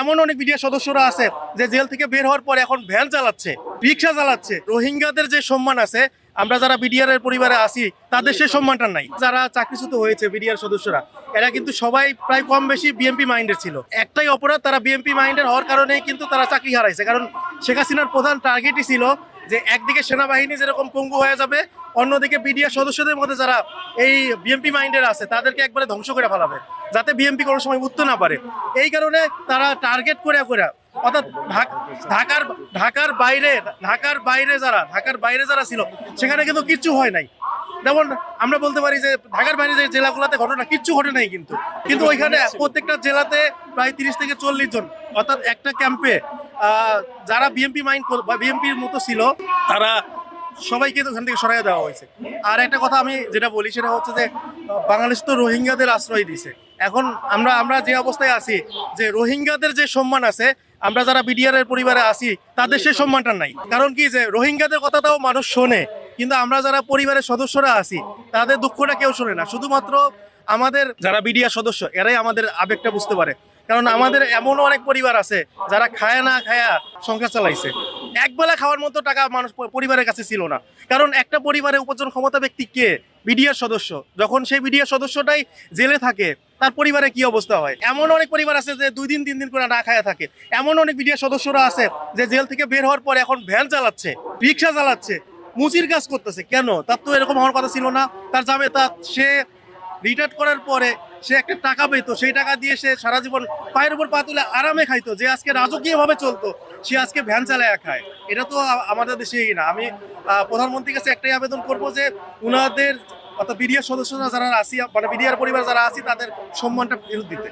এমন অনেক বিডিআর সদস্যরা আছে যে জেল থেকে বের হওয়ার পরে এখন ভ্যান চালাচ্ছে, রিক্সা চালাচ্ছে। রোহিঙ্গাদের যে সম্মান আছে, আমরা যারা বিডিআর এর পরিবারে আছি তাদের সেই সম্মানটা নাই। যারা চাকরিচ্যুত হয়েছে বিডিআর সদস্যরা, এরা কিন্তু সবাই প্রায় কম বেশি বিএনপি মাইন্ডের ছিল। একটাই অপরাধ, তারা বিএনপি মাইন্ডের হওয়ার কারণেই কিন্তু তারা চাকরি হারাইছে। কারণ শেখ হাসিনার প্রধান টার্গেটই ছিল যে একদিকে সেনাবাহিনী যেরকম পঙ্গু হয়ে যাবে, অন্যদিকে বিডিআর সদস্যদের মধ্যে যারা এই বিএনপি মাইন্ডের আছে তাদেরকে একবারে ধ্বংস করে ফেলাবে, যাতে বিএনপি কোনো সময় উঠতে না পারে। এই কারণে তারা টার্গেট করে অর্থাৎ ঢাকার বাইরে যারা ছিল সেখানে কিন্তু কিচ্ছু হয় নাই। যেমন আমরা বলতে পারি যে ঢাকার বাইরে যে জেলাগুলোতে ঘটনা কিচ্ছু ঘটে নাই, কিন্তু ওইখানে প্রত্যেকটা জেলাতে প্রায় 30 থেকে 40 জন, অর্থাৎ একটা ক্যাম্পে যারা বিএনপি মাইন্ড বা বিএনপির মতো ছিল তারা সবাইকে ওখান থেকে সরাই দেওয়া হয়েছে। আর একটা কথা আমি যেটা বলি সেটা হচ্ছে যে বাংলাদেশ তো রোহিঙ্গাদের আশ্রয় দিয়েছে। এখন আমরা যে অবস্থায় আছি, যে রোহিঙ্গাদের যে সম্মান আছে, আমরা যারা বিডিআর এর পরিবারে আছি তাদের সেই সম্মানটা নাই। কারণ কি, যে রোহিঙ্গাদের কথাটাও মানুষ শোনে, কিন্তু আমরা যারা পরিবারের সদস্যরা আছি তাদের দুঃখটা কেউ শোনে না। শুধুমাত্র আমাদের যারা বিডিআর সদস্য এরাই আমাদের আবেগটা বুঝতে পারে। কারণ আমাদের এমনও অনেক পরিবার আছে যারা খায় না খায়া সংসার চালাইছে। একবেলা খাওয়ার মতো টাকা মানুষ পরিবারের কাছে ছিল না। কারণ একটা পরিবারে উপার্জন ক্ষমতা ব্যক্তি কে? বিডিআর সদস্য। যখন সেই বিডিআর সদস্যটাই জেলে থাকে, তার পরিবারে কি অবস্থা হয়? এমন অনেক পরিবার আছে যে 2 দিন 3 দিন করে না খায়া থাকে। এমন অনেক বিডিআর সদস্যরা আছে যে জেল থেকে বের হওয়ার পরে এখন ভ্যান চালাচ্ছে, রিক্সা চালাচ্ছে, মুচির কাজ করতেছে। কেন? তার তো এরকম হওয়ার কথা ছিল না। সে রিটায়ার্ড করার পরে সে একটা টাকা পেত, সেই টাকা দিয়ে সে সারা জীবন পায়ের উপর পা তুলে আরামে খাইতো। যে আজকে রাজকীয় ভাবে চলতো, সে আজকে ভ্যান চালায় খায়। এটা তো আমাদের দেশেই না। আমি প্রধানমন্ত্রীর কাছে একটাই আবেদন করব যে উনাদের, অর্থাৎ বিডিআর সদস্যরা যারা আছি, মানে বিডিআর পরিবার যারা আছি, তাদের সম্মানটা ফেরত দিতে।